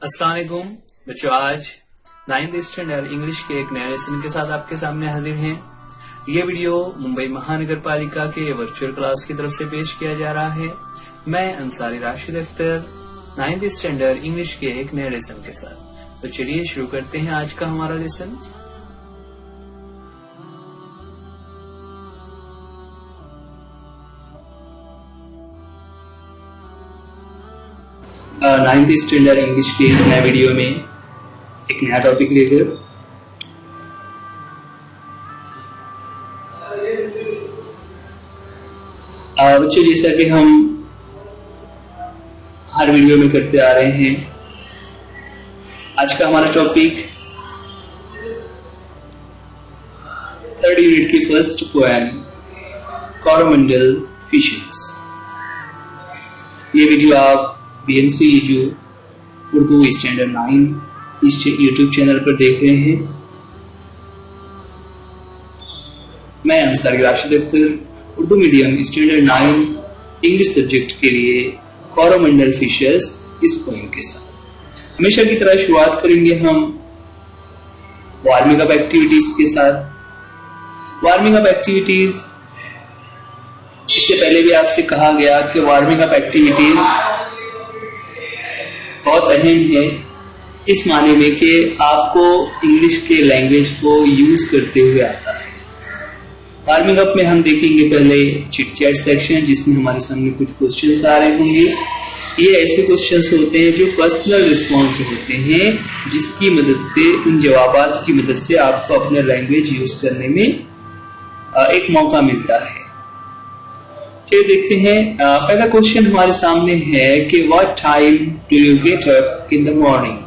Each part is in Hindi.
अस्सलाम वालेकुम बच्चों, आज 9th स्टैंडर्ड इंग्लिश के एक नए लेसन के साथ आपके सामने हाजिर हैं। ये वीडियो मुंबई महानगर पालिका के वर्चुअल क्लास की तरफ से पेश किया जा रहा है। मैं Ansari Rashid Akhtar 9th standard English के एक नए लेसन के साथ। तो चलिए शुरू करते हैं आज का हमारा लेसन। नाइन्थ स्टैंडर्ड इंग्लिश के इस नए वीडियो में एक नया टॉपिक लेकर बच्चों, जैसा कि हम हर वीडियो में करते आ रहे हैं, आज का हमारा टॉपिक 3rd यूनिट की फर्स्ट पोएम कोरोमंडल फिशेस। ये वीडियो आप BMC जो उर्दू स्टैंडर्ड 9 इस यूट्यूब चैनल पर देख रहे हैं। मैं Ansari Rashid Akhtar Urdu medium standard 9 English subject के लिए कोरोमंडल फिशेस इस पोएम के साथ हमेशा की तरह शुरुआत करेंगे हम वार्मिंग अप एक्टिविटीज के साथ। वार्मिंग अप एक्टिविटीज, इससे पहले भी आपसे कहा गया कि वार्मिंग अप एक्टिविटीज बहुत अहम है, इस माने में कि आपको इंग्लिश के लैंग्वेज को यूज करते हुए आता है। वार्मिंग अप में हम देखेंगे पहले चिट चैट सेक्शन, जिसमें हमारे सामने कुछ क्वेश्चंस आ रहे होंगे। ये ऐसे क्वेश्चंस होते हैं जो पर्सनल रिस्पॉन्स होते हैं, जिसकी मदद से, उन जवाबात की मदद से आपको अपने लैंग्वेज यूज करने में एक मौका मिलता है। चलिए देखते हैं। पहला क्वेश्चन हमारे सामने है कि what time do you get up in the morning.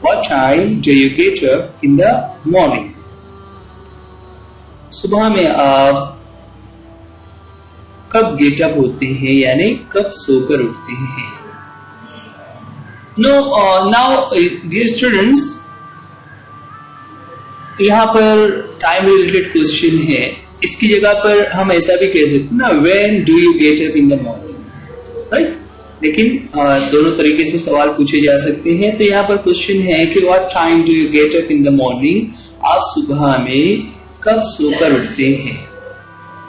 What time do you get up in the morning. सुबह में आप कब गेट अप होते हैं, यानी कब सोकर उठते हैं। नाउ डियर स्टूडेंट्स, यहाँ पर टाइम रिलेटेड क्वेश्चन है। इसकी जगह पर हम ऐसा भी कह सकते हैं ना, when do you get up in the morning, right. लेकिन दोनों तरीके से सवाल पूछे जा सकते हैं। तो यहाँ पर क्वेश्चन है कि what time do you get up in the morning. आप सुबह में कब सोकर उठते हैं।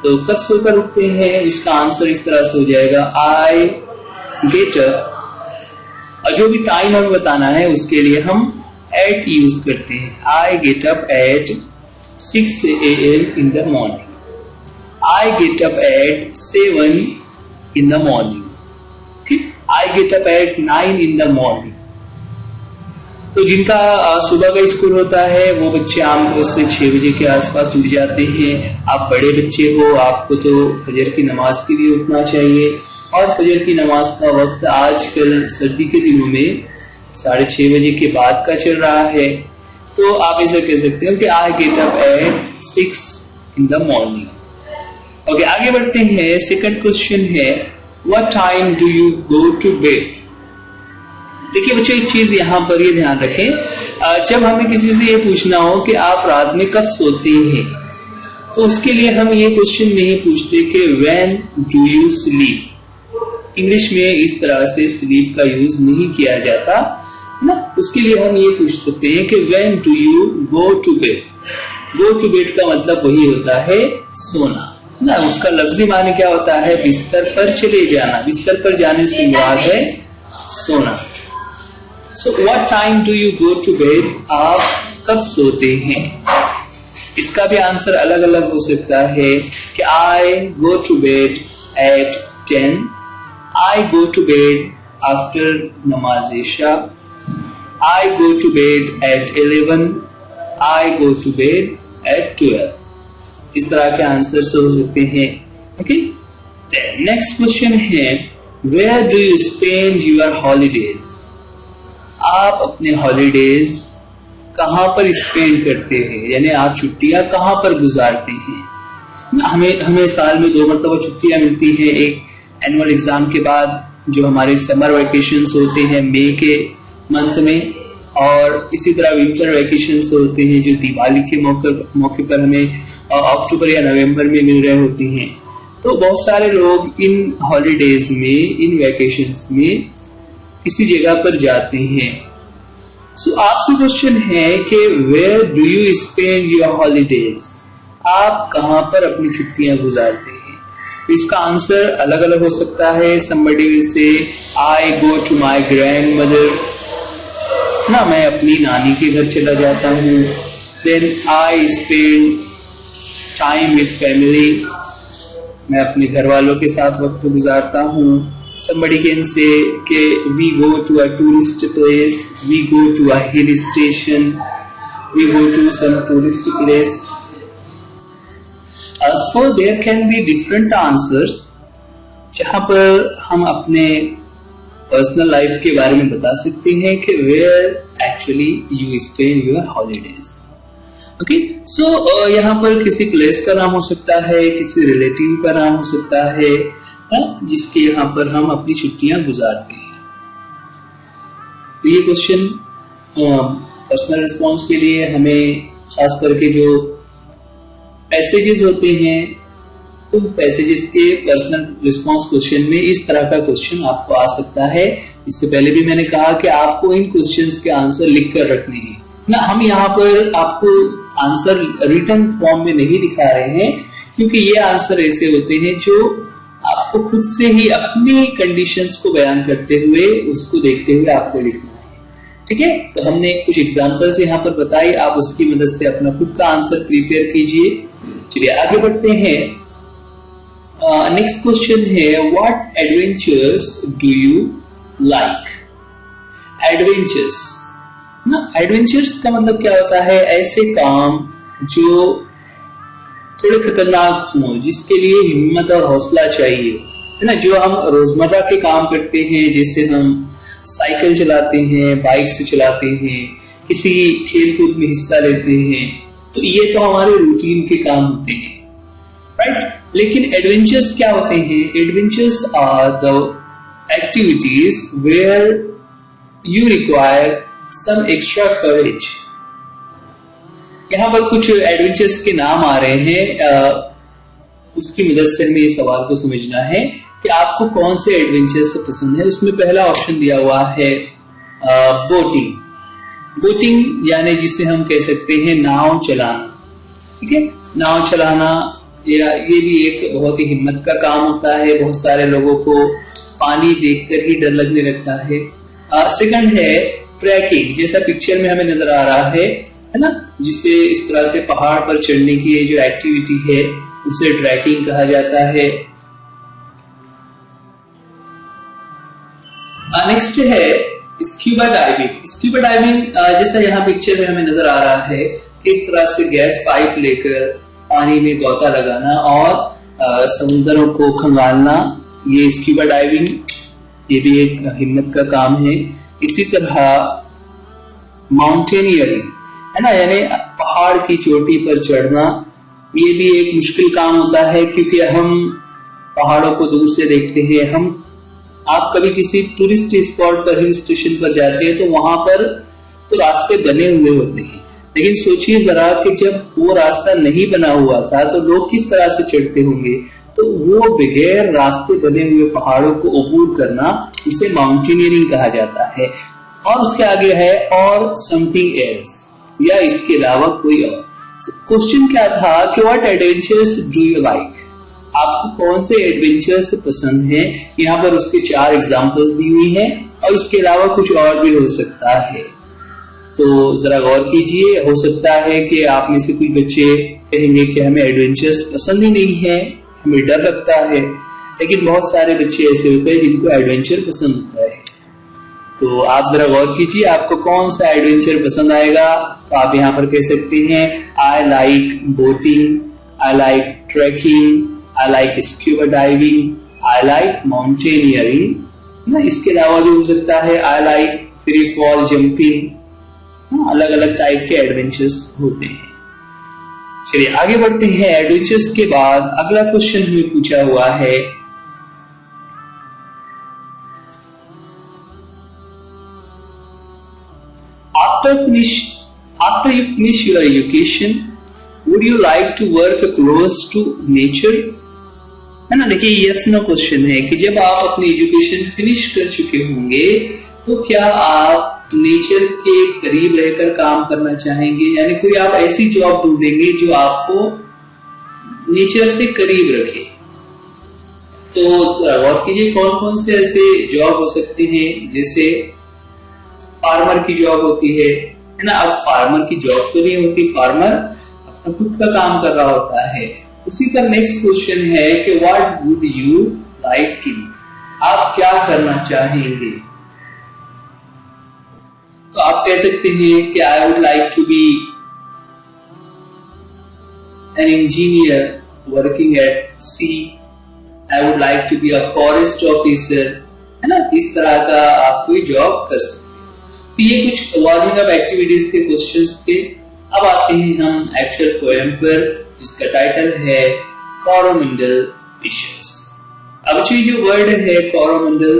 तो कब सोकर उठते हैं, इसका आंसर इस तरह से हो जाएगा, आई गेट अप। और जो भी टाइम हमें बताना है उसके लिए हम एट यूज करते हैं। आई get up at 6 AM in the morning. I get up at 7 in the morning. Okay? I get up at 9 in the morning. तो जिनका सुबह का स्कूल होता है वो बच्चे आमतौर से 6 बजे के आसपास उठ जाते हैं। आप बड़े बच्चे हो, आपको तो फजर की नमाज के लिए उठना चाहिए। और फजर की नमाज का वक्त आजकल सर्दी के दिनों में 6:30 बजे के बाद का चल रहा है। तो आप ऐसे कह सकते हो कि I get up at 6 in the morning. Okay, आगे बढ़ते हैं। सेकंड क्वेश्चन है, what time do you go to bed. देखिए बच्चों, एक चीज यहाँ पर ये ध्यान रखें, जब हमें किसी से ये पूछना हो कि आप रात में कब सोते हैं, तो उसके लिए हम ये क्वेश्चन नहीं पूछते कि when do you sleep. English में इस तरह से स्लीप का यूज नहीं किया जाता ना। उसके लिए हम ये पूछ सकते हैं कि when do you go to bed. Go to bed का मतलब वही होता है सोना ना। उसका लफ्जी माने क्या होता है, बिस्तर पर चले जाना। बिस्तर पर जाने से मुराद है सोना। So what time do you go to bed, आप कब सोते हैं। इसका भी आंसर अलग अलग हो सकता है कि I go to bed at 10, I go to bed after नमाज इशा, I go to bed at 11, I go to bed at 12. इस तरह के आंसर से हो सकते हैं। ओके, नेक्स्ट क्वेश्चन है, where do you spend your holidays। आप अपने हॉलीडेज कहाँ पर स्पेंड करते हैं, यानी आप छुट्टियां कहाँ पर गुजारते हैं। हमें साल में 2 मरतबा छुट्टियां मिलती हैं। एक एनुअल एग्जाम के बाद जो हमारे समर वेकेशंस होते हैं मई के मंथ में, और इसी तरह विंटर वेकेशंस होते हैं जो दिवाली के मौके पर हमें अक्टूबर या नवंबर में मिल रहे होते हैं। तो बहुत सारे लोग इन हॉलीडेज में, इन वेकेशंस में किसी जगह पर जाते हैं। सो आपसे क्वेश्चन है कि where do you spend your holidays, आप कहां पर अपनी छुट्टियां गुजारते हैं। तो इसका आंसर अलग अलग हो सकता है। somebody will say I go to my grandmother, ना मैं अपनी नानी के घर चला जाता हूँ। then I spend time with family, मैं अपने घर वालों के साथ वक्त गुजारता हूँ। somebody can say कि we go to a tourist place, we go to a hill station, we go to some tourist place. So there can be different answers जहां पर हम अपने पर्सनल लाइफ के बारे में बता सकते हैं कि where actually you spend your holidays. Okay, so यहाँ पर किसी प्लेस का नाम हो सकता है, किसी रिलेटिव का नाम हो सकता है, जिसके यहाँ पर हम अपनी छुट्टियां गुजारते हैं। तो ये क्वेश्चन पर्सनल रिस्पॉन्स के लिए हमें खास करके जो पैसेजेस होते हैं, तो पैसेजेस के पर्सनल रिस्पॉन्स क्वेश्चन में इस तरह का क्वेश्चन आपको आ सकता है। इससे पहले भी मैंने कहा कि आपको इन क्वेश्चंस के आंसर लिख कर रखने हैं ना। हम यहाँ पर आपको आंसर रिटन फॉर्म में नहीं दिखा रहे हैं, क्योंकि ये आंसर ऐसे होते हैं जो आपको खुद से ही अपनी कंडीशंस को बयान करते हुए, उसको देखते हुए आपको लिखना है। ठीक है, तो हमने कुछ एग्जांपल्स यहाँ पर बताई, आप उसकी मदद से अपना खुद का आंसर प्रिपेयर कीजिए। चलिए आगे बढ़ते हैं। नेक्स्ट क्वेश्चन है what adventures do you like. Adventures ना, एडवेंचर्स का मतलब क्या होता है, ऐसे काम जो थोड़े खतरनाक हो, जिसके लिए हिम्मत और हौसला चाहिए, है ना। जो हम रोजमर्रा के काम करते हैं, जैसे हम साइकिल चलाते हैं, बाइक से चलाते हैं, किसी खेल कूद में हिस्सा लेते हैं, तो ये तो हमारे रूटीन के काम होते हैं, राइट। लेकिन एडवेंचर्स क्या होते हैं? Adventures are the activities where you require some extra courage. यहाँ पर कुछ एडवेंचर्स के नाम आ रहे हैं, उसकी मदद से हमें इस सवाल को समझना है कि आपको कौन से एडवेंचर्स पसंद है। उसमें पहला ऑप्शन दिया हुआ है बोटिंग। बोटिंग यानी जिसे हम कह सकते हैं नाव चलाना। ठीक है, नाव चलाना या ये भी एक बहुत ही हिम्मत का काम होता है। बहुत सारे लोगों को पानी देखकर ही डर लगने लगता है। सेकंड है ट्रैकिंग, जैसा पिक्चर में हमें नजर आ रहा है ना, जिसे इस तरह से पहाड़ पर चढ़ने की जो एक्टिविटी है उसे ट्रैकिंग कहा जाता है। नेक्स्ट है स्क्यूबा डाइविंग। स्क्यूबा डाइविंग जैसा यहाँ पिक्चर में हमें नजर आ रहा है, इस तरह से गैस पाइप लेकर पानी में गोता लगाना और समुद्रों को खंगालना, ये स्क्यूबा डाइविंग, ये भी एक हिम्मत का काम है। इसी तरह माउंटेनियरिंग है ना, यानी पहाड़ की चोटी पर चढ़ना, ये भी एक मुश्किल काम होता है, क्योंकि हम पहाड़ों को दूर से देखते हैं। आप कभी किसी टूरिस्ट स्पॉट पर, हिल स्टेशन पर जाते हैं, तो वहां पर तो रास्ते बने हुए होते हैं, लेकिन सोचिए जरा कि जब वो रास्ता नहीं बना हुआ था तो लोग किस तरह से चढ़ते होंगे। तो वो बगैर रास्ते बने हुए पहाड़ों को अबूर करना, इसे माउंटेनियरिंग कहा जाता है। और उसके आगे है और समथिंग एल्स, या इसके अलावा कोई और। क्वेश्चन क्या था कि what adventures do you like, आपको कौन से एडवेंचर्स पसंद हैं। यहाँ पर उसके 4 एग्जांपल्स दी हुई हैं, और इसके अलावा कुछ और भी हो सकता है। तो जरा गौर कीजिए, हो सकता है कि आप में से कुछ बच्चे कहेंगे कि हमें एडवेंचर्स पसंद ही नहीं है, हमें डर लगता है। लेकिन बहुत सारे बच्चे ऐसे होते हैं जिनको एडवेंचर पसंद होता है। तो आप जरा गौर कीजिए, आपको कौन सा एडवेंचर पसंद आएगा। तो आप यहाँ पर कह सकते हैं I like boating, I like trekking, I like scuba diving, I like mountaineering ना। इसके अलावा भी हो सकता है I like free fall jumping. अलग अलग टाइप के एडवेंचर्स होते हैं। चलिए आगे बढ़ते हैं। एडवेंचर्स के बाद अगला क्वेश्चन हमें पूछा हुआ है, after you finish your education, would you like to work close to nature? है ना, देखिए यस नो क्वेश्चन है कि जब आप अपनी एजुकेशन फिनिश कर चुके होंगे तो क्या आप नेचर के करीब रहकर काम करना चाहेंगे, यानी कोई आप ऐसी जॉब ढूंढेंगे जो आपको नेचर से करीब रखे। तो गौर कीजिए कौन कौन से ऐसे जॉब हो सकते हैं, जैसे फार्मर की जॉब होती है ना। अब फार्मर की जॉब तो नहीं होती, फार्मर अपना खुद का काम कर रहा होता है। उसी का नेक्स्ट क्वेश्चन है कि what would you like to, आप क्या करना चाहेंगे। तो आप कह सकते हैं कि I would like to be an engineer working at sea, I would like to be a forest officer, है ना। इस तरह का आप कोई जॉब कर सकते हैं। तो ये कुछ वार्मिंग अप एक्टिविटीज के क्वेश्चंस थे। अब आते हैं हम एक्चुअल पोएम पर, जिसका टाइटल है कोरोमंडल फिशर्स। अब ये जो वर्ड है कोरोमंडल,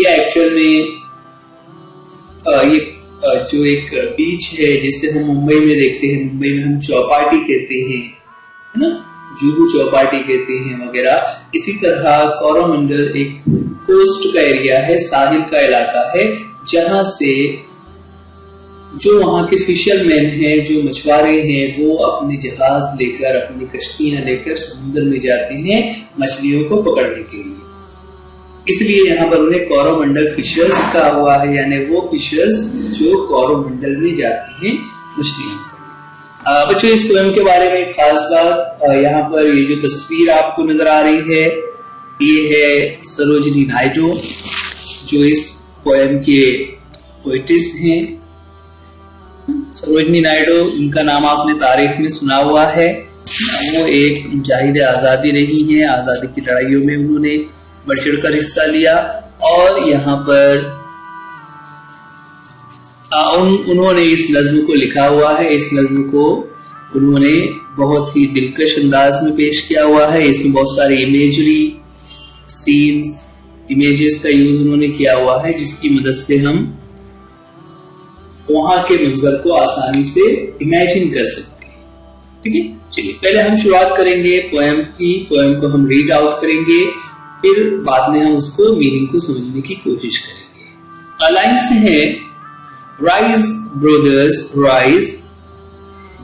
ये एक्चुअल में ये जो एक बीच है जिसे हम मुंबई में देखते हैं, मुंबई में हम चौपाटी कहते हैं, है ना, जुहू चौपाटी कहते हैं वगैरह। इसी तरह कोरोमंडल एक कोस्ट का एरिया है, साहिल का इलाका है, जहां से जो वहां के फिशरमैन हैं, जो मछुआरे हैं, वो अपने जहाज लेकर, अपनी कश्तियां लेकर समुद्र में जाते हैं मछलियों को पकड़ने के लिए। इसलिए यहाँ पर उन्हें कोरोमंडल फिशर्स कहा हुआ है, यानी वो फिशर्स जो कोरोमंडल में जाती हैं मछलियां। बच्चों इस पोएम के बारे में खास बात, यहाँ पर ये जो तस्वीर आपको नजर आ रही है, ये है सरोजिनी नायडू, जो इस पोएम के पोएटिस हैं। सरोजिनी नायडू, इनका नाम आपने तारीख में सुना हुआ है। वो एक मुजाहिद आजादी रही हैं, आजादी की लड़ाइयों में उन्होंने बढ़ चढ़कर हिस्सा लिया। और यहाँ पर उन्होंने इस नज्म को लिखा हुआ है। इस नज्म को उन्होंने बहुत ही दिलकश अंदाज में पेश किया हुआ है। इसमें बहुत सारी इमेजरी, सीन्स, इमेजेस का यूज उन्होंने किया हुआ है, जिसकी मदद से हम वहां के मंजर को आसानी से इमेजिन कर सकते हैं। ठीक है, चलिए पहले हम शुरुआत करेंगे पोएम की। पोएम को हम रीड आउट करेंगे, फिर बाद में हम उसको मीनिंग को समझने की कोशिश करेंगे। लाइन्स है, rise brothers rise,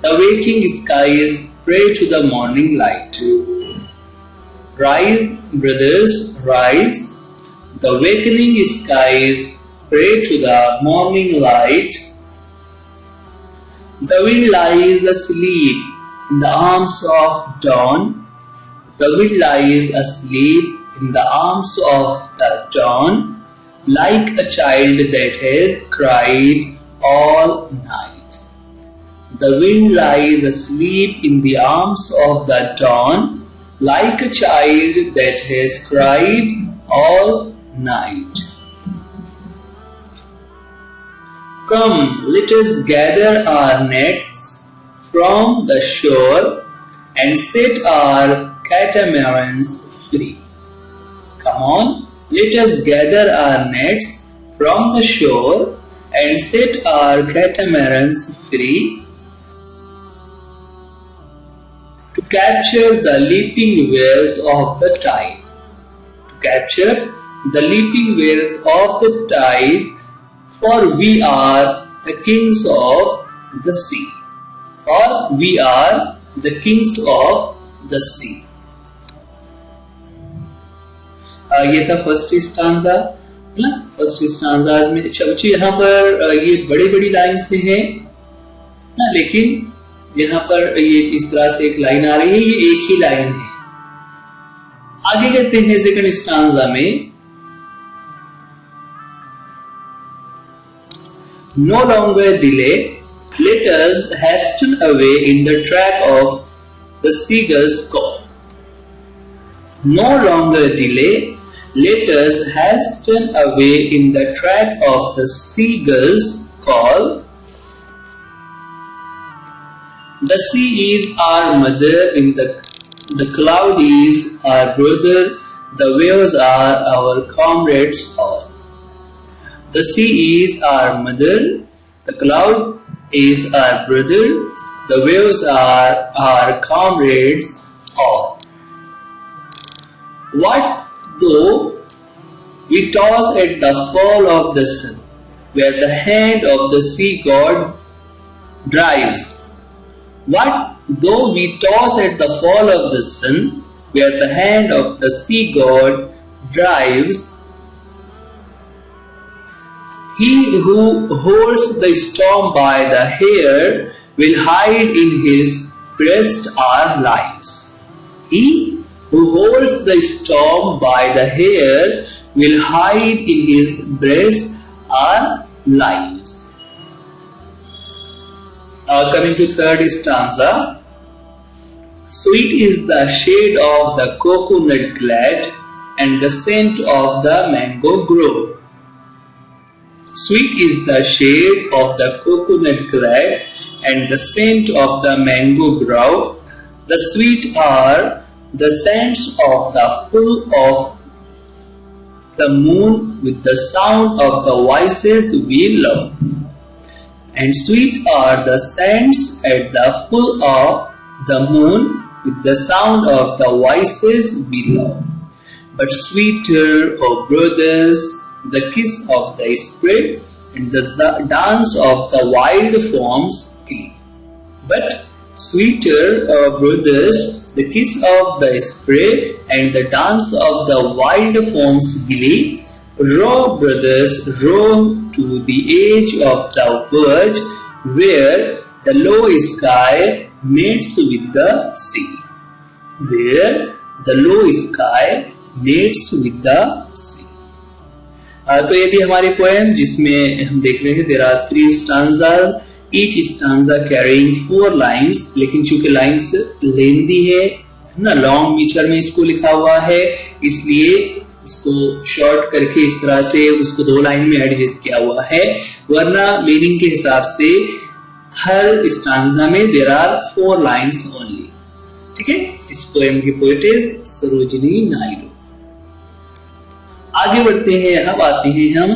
the waking skies pray to the morning light. Rise brothers rise, the wakening skies pray to the morning light. The wind lies asleep in the arms of dawn, the wind lies asleep in the arms of the dawn, like a child that has cried all night. The wind lies asleep in the arms of the dawn, like a child that has cried all night. Come, let us gather our nets from the shore and set our catamarans free. Come on, let us gather our nets from the shore and set our catamarans free, to capture the leaping wealth of the tide. To capture the leaping wealth of the tide, for we are the kings of the sea. For we are the kings of the sea. ये था फर्स्ट स्टांजा ना। फर्स्ट स्टांजाज में बच्चे यहाँ पर ये बड़ी बड़ी लाइन से है ना, लेकिन यहाँ पर ये इस तरह से एक लाइन आ रही है, ये एक ही लाइन है। आगे कहते हैं सेकंड स्टांजा में, no longer delay, let us hasten away in the track of the seagull's call. No longer delay, let us hasten away in the track of the seagull's call. The sea is our mother, in the cloud is our brother, the waves are our comrades all. The sea is our mother, the cloud is our brother, the waves are our comrades all. What though we toss at the fall of the sun, where the hand of the sea god drives. What though we toss at the fall of the sun, where the hand of the sea god drives? He who holds the storm by the hair will hide in his breast our lives. He who holds the storm by the hair will hide in his breast our lives. Coming to third stanza. Sweet is the shade of the coconut glad, and the scent of the mango grove. Sweet is the shade of the coconut glad, and the scent of the mango grove. The sweet are the scents of the full of the moon, with the sound of the voices we love. And sweet are the scents at the full of the moon, with the sound of the voices we love. But sweeter, O brothers, the kiss of the spirit, and the dance of the wild forms glee. But sweeter, O brothers, the kiss of the spirit, and the dance of the wild forms glee. Row, brothers, row to the edge of the verge, where the low sky meets with the sea. Where the low sky meets with the sea. तो ये थी हमारी पोएम, जिसमें हम देख रहे हैं there are 3 stanzas, each stanza carrying 4 lines, लेकिन चूंकि लाइन्स लेंदी है ना, लॉन्ग मीटर में इसको लिखा हुआ है, इसलिए उसको शॉर्ट करके इस तरह से उसको 2 लाइन में एडजस्ट किया हुआ है, वरना मीनिंग के हिसाब से हर स्टांजा में देयर आर 4 लाइन्स ओनली। ठीक है, इस पोएम की पोएट इज सरोजिनी नायडू। आगे बढ़ते हैं, अब आते हैं हम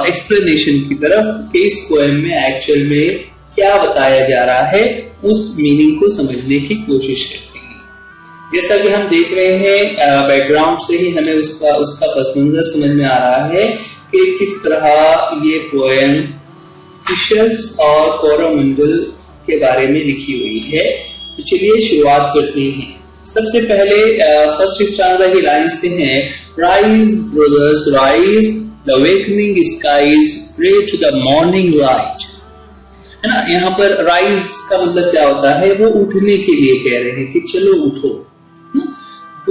एक्सप्लेनेशन की तरफ कि इस पोएम में एक्चुअल में क्या बताया जा रहा है, उस मीनिंग को समझने की कोशिश करते हैं। जैसा कि हम देख रहे हैं, बैकग्राउंड से ही हमें उसका पस मंजर समझ में आ रहा है कि किस तरह ये पोएम फिशर्स और कोरोमंडल के बारे में लिखी हुई है। तो चलिए शुरुआत करते हैं। सबसे पहले फर्स्ट स्टांजा की लाइन से है, rise brothers rise, the awakening skies pray to the morning light. है ना, यहाँ पर राइज का मतलब क्या होता है, वो उठने के लिए कह रहे हैं कि चलो उठो,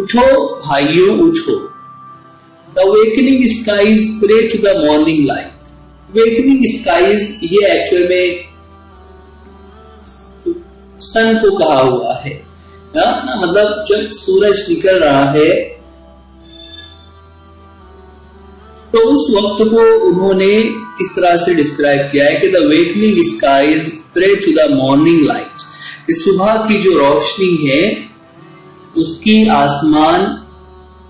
उठो भाइयों उठो। The awakening skies pray to the morning light. Awakening skies ये एक्चुअल में सन को कहा हुआ है ना, मतलब जब सूरज निकल रहा है तो उस वक्त को उन्होंने इस तरह से डिस्क्राइब किया है कि the awakening skies pray to the morning light. सुबह की जो रोशनी है उसकी आसमान,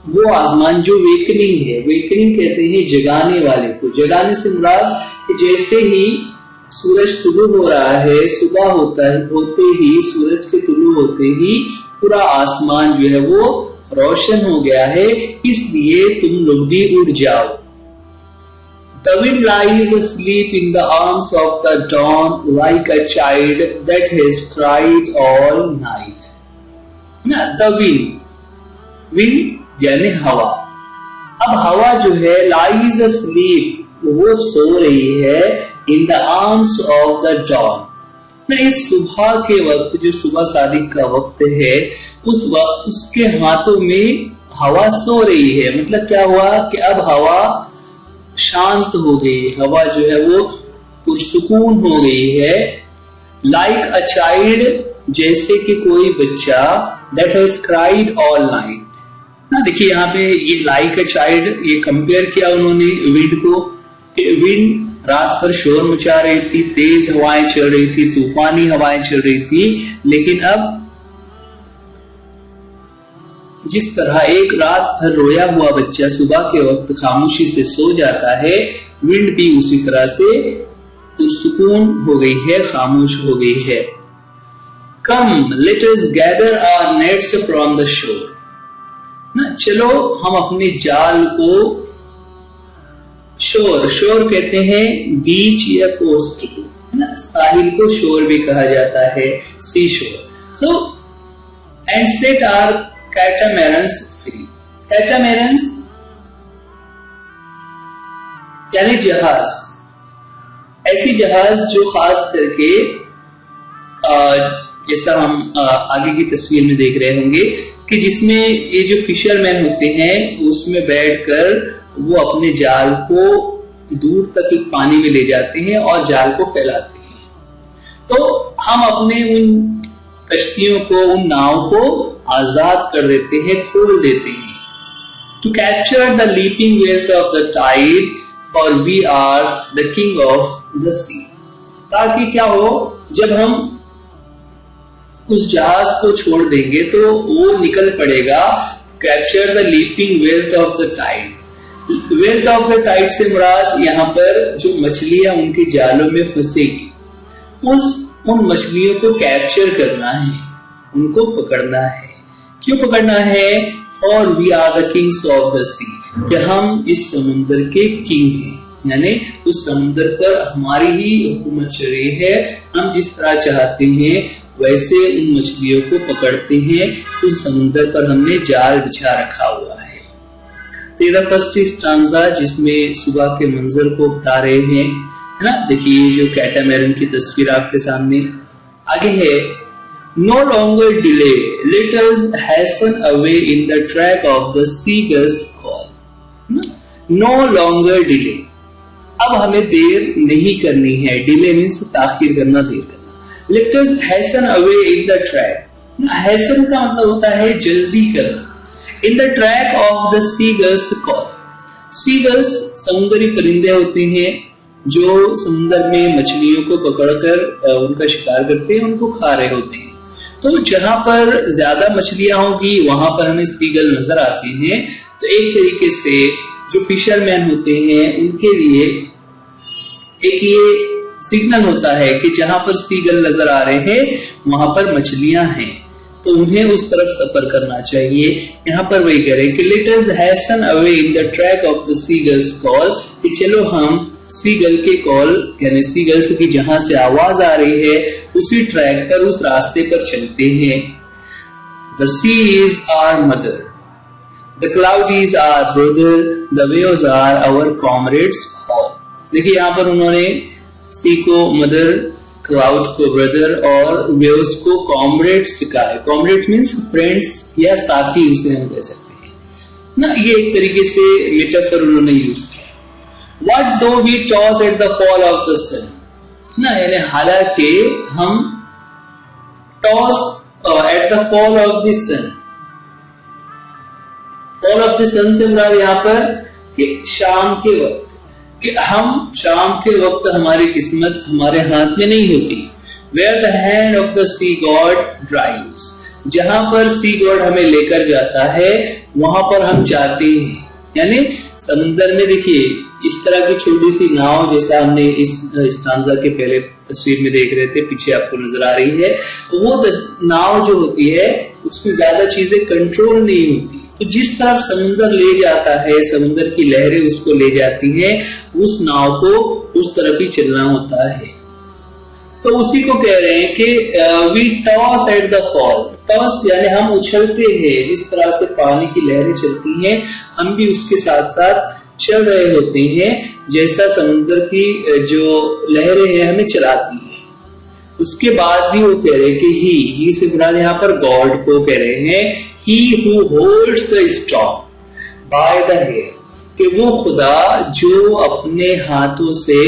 वो आसमान जो वेकनिंग है, वेकनिंग कहते हैं जगाने वाले को। जगाने से मुराद कि जैसे ही सूरज तुलू हो रहा है, सुबह होते ही सूरज के तुलू होते ही पूरा आसमान जो है वो रोशन हो गया है, इसलिए तुम लोग भी उठ जाओ। The wind lies asleep in the arms of the dawn like a child that has cried all night. ना, the wind यानी हवा। अब हवा जो है lies asleep, वो सो रही है in the arms of the dawn। इस सुबह के वक्त, जो सुबह सादिक का वक्त है, उस वक्त उसके हाथों में हवा सो रही है। मतलब क्या हुआ कि अब हवा शांत हो गई, हवा जो है वो पुरसुकून हो गई है। लाइक अ चाइल्ड, जैसे कि कोई बच्चा, that has cried all night. ना देखिए यहाँ पे ये लाइक अ चाइल्ड, ये कंपेयर किया उन्होंने विंड को। विंड रात भर शोर मचा रही थी, तेज हवाएं चल रही थी, तूफानी हवाएं चल रही थी, लेकिन अब जिस तरह एक रात भर रोया हुआ बच्चा सुबह के वक्त खामोशी से सो जाता है, विंड भी उसी तरह से पुरसुकून हो गई है, खामोश हो गई है। Come let us gather our nets from the shore. ना चलो हम अपने जाल को शोर, शोर कहते हैं बीच या कोस्ट को, है ना, साहिल को शोर भी कहा जाता है, sea shore. So and set are catamarans free. Catamarans यानी जहाज, ऐसी जहाज जो खास करके जैसा हम आगे की तस्वीर में देख रहे होंगे कि जिसमें ये जो फिशरमैन होते हैं उसमें बैठकर वो अपने जाल को दूर तक पानी में ले जाते हैं और जाल को फैलाते हैं। तो हम अपने उन कश्तियों को, उन नाव को आजाद कर देते हैं, खोल देते हैं। To capture the leaping wealth of the tide for we are the king of the sea. ताकि क्या हो, जब हम उस जहाज को छोड़ देंगे तो वो निकल पड़ेगा। Capture the leaping wealth of the tide. Wealth of the tide से मुराद यहाँ पर जो मछलियां उनके जालों में फंसेगी, उन मछलियों को कैप्चर करना है, उनको पकड़ना है। क्यों पकड़ना है? और we are the kings of the sea, कि हम इस समुद्र के किंग हैं, यानी उस समुद्र पर हमारी ही हुकूमत चल रही है। हम जिस तरह चाहते हैं वैसे उन मछलियों को पकड़ते हैं। उस समुद्र पर हमने जाल बिछा रखा हुआ है। तो ये फर्स्ट स्टांजा जिसमें सुबह के मंजर को बता रहे हैं, है ना। देखिए जो कैटामैरन की तस्वीर आपके सामने आगे है। No longer delay, let us hasten away in the track of the seagull's call. No longer delay. अब हमें देर नहीं करनी है। डिले मीन्स ताखीर करना, देर करना। Let us hasten away in the track. hasten का मतलब होता है जल्दी करना। In the track of the seagull's call. Seagulls समुद्री परिंदे होते हैं जो समुद्र में मछलियों को पकड़कर उनका शिकार करते हैं, उनको खा रहे होते हैं। तो जहां पर ज्यादा मछलियां होगी वहां पर हमें सीगल नजर आते हैं। तो एक तरीके से जो फिशरमैन होते हैं उनके लिए एक ये सिग्नल होता है कि जहां पर सीगल नजर आ रहे हैं वहां पर मछलियां हैं, तो उन्हें उस तरफ सफर करना चाहिए। यहाँ पर वही कह रहे हैं कि let us Hesson away in the track of the seagulls call, कि चलो हम सीगल के कॉल यानी सीगल्स की जहां से आवाज आ रही है उसी ट्रैक पर, उस रास्ते पर चलते हैं। The sea is our mother, the cloud is our brother, the waves are our comrades all. देखिए यहाँ पर उन्होंने सी को मदर, क्लाउड को ब्रदर और वेव्स को कॉमरेड कहा है। कॉमरेड मीन्स फ्रेंड्स या साथी, उसे हम कह सकते हैं ना। ये एक तरीके से मेटाफर उन्होंने यूज किया। What though we toss at the fall of the sun, ना, यानी हालांकि हम toss at the fall of the sun, fall of the sun से मुराद यहाँ पर कि शाम के वक्त, कि हम शाम के वक्त हमारी किस्मत हमारे हाथ में नहीं होती। Where the hand of the sea god drives, जहां पर सी गॉड हमें लेकर जाता है वहां पर हम जाते हैं। यानी समुद्र में देखिए इस तरह की छोटी सी नाव, जैसा हमने इस स्टांजा के पहले तस्वीर में देख रहे थे, पीछे आपको नजर आ रही है, तो वो नाव जो होती है उसमें ज्यादा चीजें कंट्रोल नहीं होती। तो जिस तरफ समुद्र ले जाता है, समुद्र की लहरें उसको ले जाती हैं, उस नाव को उस तरफ ही चलना होता है। तो उसी को कह रहे हैं कि we toss at the fall. Toss यानी हम उछलते हैं, जिस तरह से पानी की लहरें चलती हैं हम भी उसके साथ साथ चल रहे होते हैं, जैसा समुद्र की जो लहरें हैं हमें चलाती हैं। उसके बाद भी वो कह रहे हैं कि ही से मुराद यहाँ पर गॉड को कह रहे हैं। He who holds the storm by the hair, कि वो खुदा जो अपने हाथों से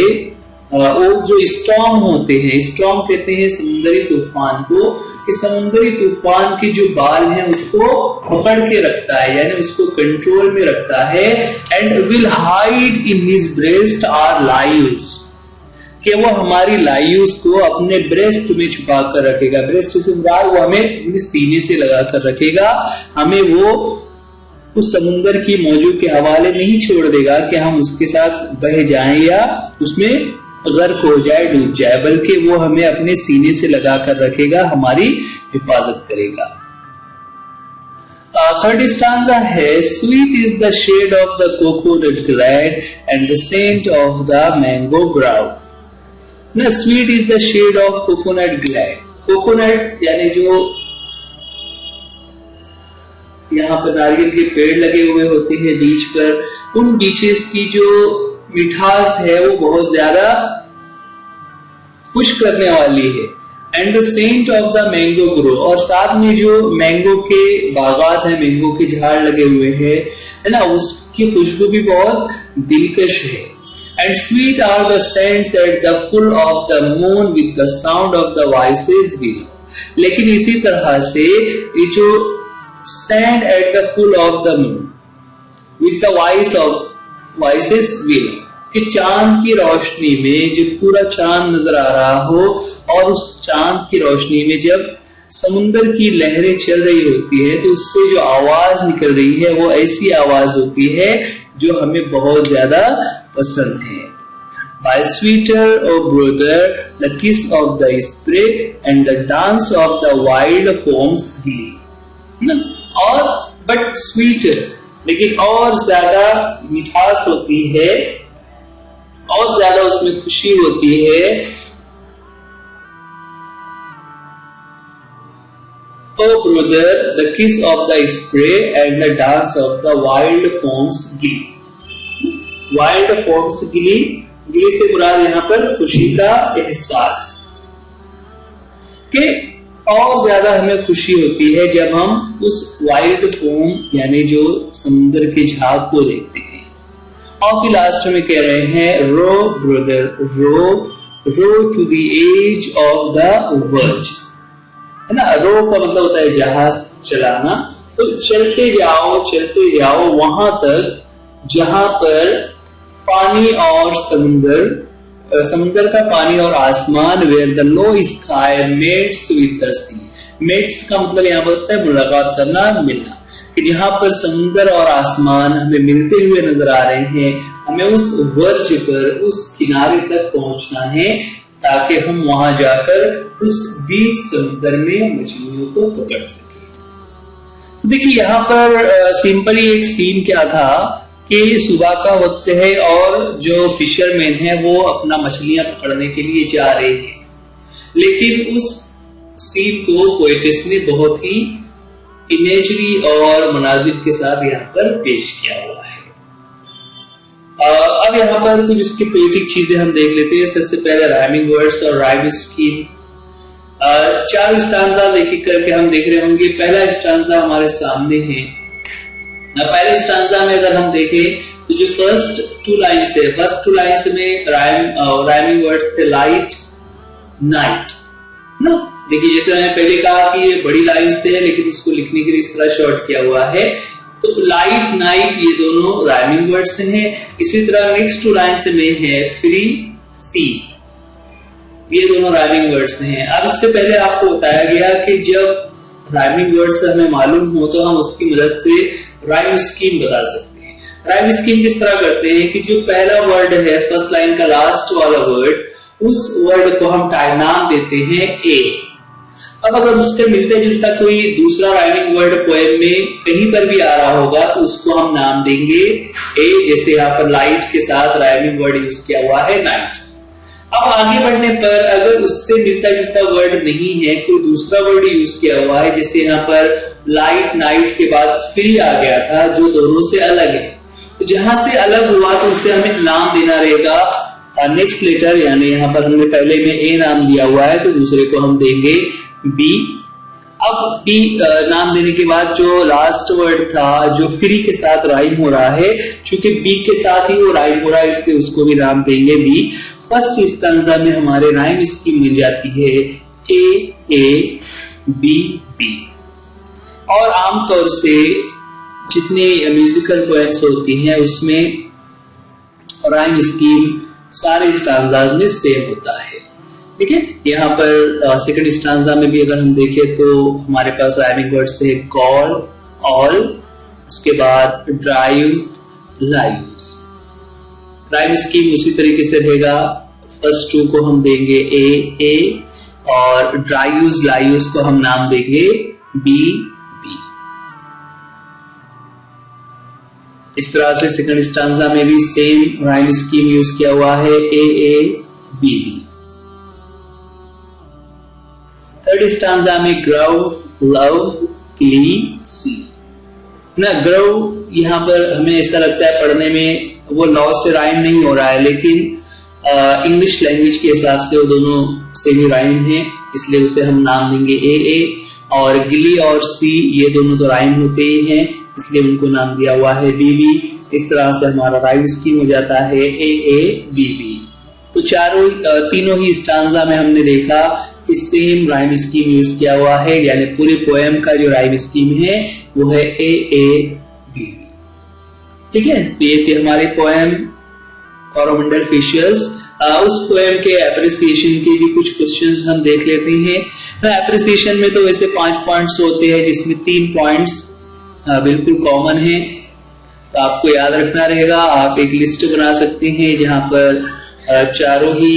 वो जो स्टॉर्म होते हैं, स्टॉर्म कहते हैं समुद्री तूफान को, कि समुद्री तूफान के जो बाल हैं उसको पकड़ के रखता है, यानी उसको कंट्रोल में रखता है। And will hide in his breast our lives, कि वो हमारी लाइव्स को अपने ब्रेस्ट में छुपा कर रखेगा। ब्रेस्ट से मुराद वो हमें अपने सीने से लगा कर रखेगा, हमें वो उस समुद्र की मौजू के हवाले नहीं छोड़ देगा कि हम उसके साथ बह जाएं या उसमें गर्क हो जाए, डूब जाए, बल्कि वो हमें अपने सीने से लगा कर रखेगा, हमारी हिफाजत करेगा। थर्ड स्टांजा है, sweet is the shade of the coconut glade and the scent of the mango ground. ना, sweet is the shade of coconut glade. Coconut यानी जो यहाँ पर नारियल के पेड़ लगे हुए होते हैं बीच पर, उन बीचेस की जो मिठास है वो बहुत ज्यादा खुश करने वाली है। And the scent of the mango grove, और साथ में जो मैंगो के बागात है, मैंगो के झाड़ लगे हुए हैं, है ना, उसकी खुशबू भी बहुत दिलकश है। And sweet are the scents at the full of the moon with the sound of the voices below. लेकिन इसी तरह से ये जो scent at the full of the moon with the voice of voices below, कि चांद की रोशनी में जब पूरा चांद नजर आ रहा हो और उस चांद की रोशनी में जब समुंदर की लहरें चल रही होती है तो उससे जो आवाज निकल रही है वो ऐसी आवाज होती है जो हमें बहुत ज्यादा पसंद है। By sweeter, O brother, the kiss of the spray and the dance of the wild foams glee। और but sweeter, लेकिन और ज्यादा मिठास होती है, और ज्यादा उसमें खुशी होती है। O brother, the kiss of the spray and the dance of the wild foams glee। wild foams glee, गिली से मुराद यहाँ पर खुशी का एहसास, कि और ज्यादा हमें खुशी होती है जब हम उस वाइल्ड फोम यानी जो समुद्र के झाग को देखते हैं। और फिर लास्ट में कह रहे हैं, row brother row, row to the edge of the verge, है ना। रो का मतलब होता है जहाज चलाना, तो चलते जाओ वहां तक जहां पर पानी और समुंदर का पानी और आसमान, where the low sky meets with the sea. Meets का मतलब यहाँ पर होता है मुलाकात करना, मिलना, कि जहां पर समुंदर और आसमान हमें मिलते हुए नजर आ रहे हैं, हमें उस वर्ज पर, उस किनारे तक पहुंचना है ताकि हम वहां जाकर उस डीप समुद्र में मछलियों को पकड़ सके। तो देखिए यहाँ पर सिंपली एक सीन क्या था कि सुबह का वक्त है और जो फिशरमैन है वो अपना मछलियां पकड़ने के लिए जा रहे हैं, लेकिन उस सीन को पोएटिस ने बहुत ही इमेजरी और मनाजिर के साथ यहाँ पर पेश किया हुआ है। अब यहाँ पर कुछ इसकी पोएटिक चीजें हम देख लेते हैं। सबसे पहले राइमिंग वर्ड्स और राइम स्कीम। 4 स्टांजा एक एक करके हम देख रहे होंगे। पहला स्टांजा हमारे सामने है। पहले स्टांजा में अगर हम देखें तो जो फर्स्ट 2 लाइन्स है, फर्स्ट 2 लाइन्स में राइमिंग वर्ड थे लाइट नाइट ना। देखिए जैसे मैंने पहले कहा कि ये बड़ी लाइन्स है लेकिन उसको लिखने के लिए इस तरह शॉर्ट किया हुआ है, तो लाइट नाइट ये दोनों राइमिंग वर्ड्स हैं। इसी तरह नेक्स्ट 2 लाइन्स में है फ्री सी, ये दोनों राइमिंग वर्ड्स हैं। अब इससे पहले आपको बताया गया कि जब राइमिंग वर्ड्स हमें मालूम हो तो हम उसकी मदद से राइम स्कीम बता सकते हैं। राइम स्कीम किस तरह करते हैं कि जो पहला वर्ड है फर्स्ट लाइन का लास्ट वाला वर्ड, उस वर्ड को हम नाम देते हैं ए। अब अगर उससे मिलते जुलता कोई दूसरा राइमिंग वर्ड पोएम में कहीं पर भी आ रहा होगा तो उसको हम नाम देंगे ए। जैसे यहाँ पर लाइट के साथ राइमिंग वर्ड यूज किया हुआ है नाइट। अब आगे बढ़ने पर अगर उससे मिलता जुलता वर्ड नहीं है, कोई दूसरा वर्ड यूज किया हुआ है, जैसे यहाँ पर लाइट नाइट के बाद फ्री आ गया था जो दोनों से अलग है, तो जहां से अलग हुआ तो उसे हमें नाम देना रहेगा नेक्स्ट लेटर, यानी यहाँ पर हमने पहले में ए नाम दिया हुआ है तो दूसरे को हम देंगे बी। अब बी नाम देने के बाद जो लास्ट वर्ड था जो फ्री के साथ राइम हो रहा है, चूंकि बी के साथ ही वो राइम हो रहा है इसलिए उसको भी नाम देंगे बी। फर्स्ट स्टांजा में हमारे राइम स्कीम मिल जाती है ए बी बी। और आमतौर से जितने म्यूजिकल पोएम्स होती हैं उसमें राइम स्कीम सारे स्टांजाज में सेम होता है। ठीक है, यहाँ पर सेकंड स्टांजा में भी अगर हम देखें तो हमारे पास राइमिंग वर्ड्स है कॉल ऑल, इसके बाद ड्राइव्स लाइव्स। राइम स्कीम उसी तरीके से रहेगा, फर्स्ट 2 को हम देंगे ए और ड्राइव्स लाइव्स को हम नाम देंगे बी बी। इस तरह से सेकंड स्टांजा में भी सेम राइम स्कीम यूज किया हुआ है, A A B B. Third stanza में ग्रव लव क्ली सी ना। ग्रव यहाँ पर हमें ऐसा लगता है पढ़ने में वो लॉ से राइम नहीं हो रहा है, लेकिन इंग्लिश लैंग्वेज के हिसाब से वो दोनों सेमी राइम है, इसलिए उसे हम नाम देंगे ए ए। और गिली और सी ये दोनों तो राइम होते ही हैं, इसलिए उनको नाम दिया हुआ है बी बी। इस तरह से हमारा राइम स्कीम हो जाता है ए ए बी बी। तो तीनों ही स्टांजा में हमने देखा कि सेम राइम स्कीम यूज किया हुआ है, यानी पूरे पोएम का जो राइम स्कीम है वो है ए ए बी बी। ठीक है, तो ये थे हमारे पोएम कोरोमंडल फिशर्स। उस पोएम के एप्रिसिएशन के भी कुछ क्वेश्चंस हम देख लेते हैं। एप्रिसिएशन में तो वैसे 5 पॉइंट्स होते हैं, जिसमें 3 पॉइंट्स बिल्कुल कॉमन है, तो आपको याद रखना रहेगा। आप एक लिस्ट बना सकते हैं जहां पर चारों ही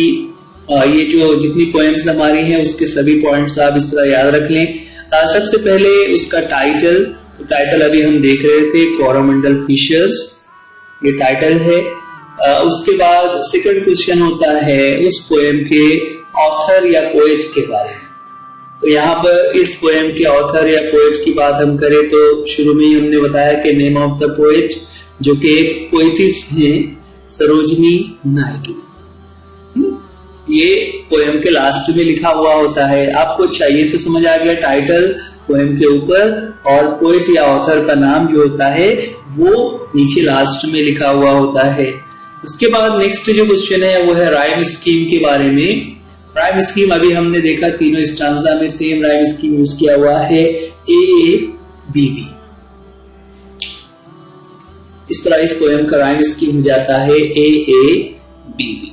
ये जो जितनी पोएम्स हमारी हैं उसके सभी पॉइंट्स आप इस तरह याद रख लें। सबसे पहले उसका टाइटल, तो टाइटल अभी हम देख रहे थे कोरोमंडल फिशर्स, ये टाइटल है। उसके बाद सेकंड क्वेश्चन होता है उस पोएम के ऑथर या पोएट के बारे में। तो यहाँ पर इस पोएम के ऑथर या पोएट की बात हम करें तो शुरू में ही हमने बताया कि नेम ऑफ द पोएट, जो कि एक पोएटिस है, सरोजनी नायडू। ये पोएम के लास्ट में लिखा हुआ होता है। आपको चाहिए तो समझ आ गया टाइटल पोएम के ऊपर, और पोएट या ऑथर का नाम जो होता है वो नीचे लास्ट में लिखा हुआ होता है। उसके बाद नेक्स्ट जो क्वेश्चन है वो है राइम स्कीम के बारे में। राइम स्कीम अभी हमने देखा तीनों स्टांजा में सेम राइम स्कीम यूज किया हुआ है, ए ए बी बी। इस तरह इस पोएम का राइम स्कीम हो जाता है ए ए बी बी।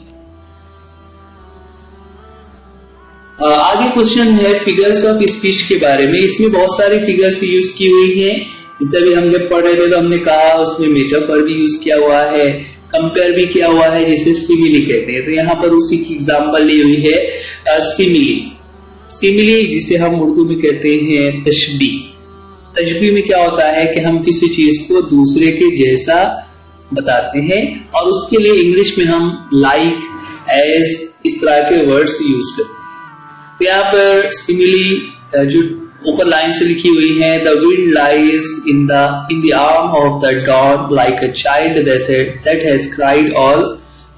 आगे क्वेश्चन है फिगर्स ऑफ स्पीच के बारे में। इसमें बहुत सारी फिगर्स यूज की हुई हैं। जैसे भी हम जब पढ़ रहे थे तो हमने कहा उसमें मेटाफर भी यूज किया हुआ है, कंपेयर भी किया हुआ है, जिसे सिमिली कहते हैं। तो यहाँ पर उसी की एग्जांपल ली हुई है सिमिली। सिमिली जिसे हम उर्दू में कहते हैं तशबीह। तशबीह में क्या होता है कि हम किसी चीज को दूसरे के जैसा बताते हैं, और उसके लिए इंग्लिश में हम लाइक, एज, इस तरह के वर्ड्स यूज करते हैं। तो यहाँ पर सिमिली जो ऊपर लाइन से लिखी हुई है, the wind lies in the arm of the dog like a child that has cried all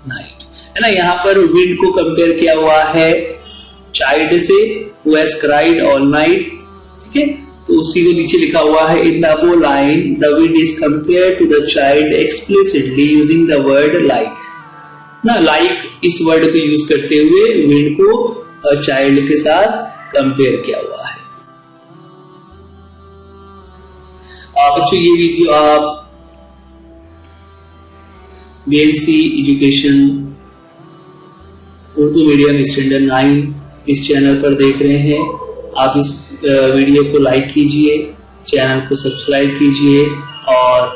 night, है ना। यहाँ पर विंड को कंपेयर किया हुआ है चाइल्ड से, who has cried all night. ठीक है, तो उसी को नीचे लिखा हुआ है in the above line the wind is compare to the child explicitly using the word like ना। लाइक इस वर्ड को यूज करते हुए विंड को चाइल्ड के साथ कंपेयर किया हुआ है। बच्चों ये वीडियो आप BMC education Urdu medium standard 9 इस चैनल पर देख रहे हैं। आप इस वीडियो को लाइक कीजिए, चैनल को सब्सक्राइब कीजिए और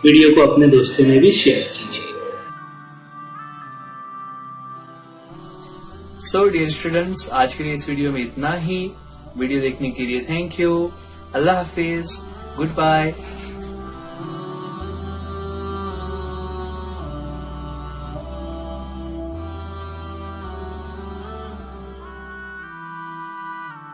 वीडियो को अपने दोस्तों में भी शेयर कीजिए। सो डियर स्टूडेंट्स, आज के लिए इस वीडियो में इतना ही। वीडियो देखने के लिए थैंक यू। अल्लाह हाफिज, गुड बाय।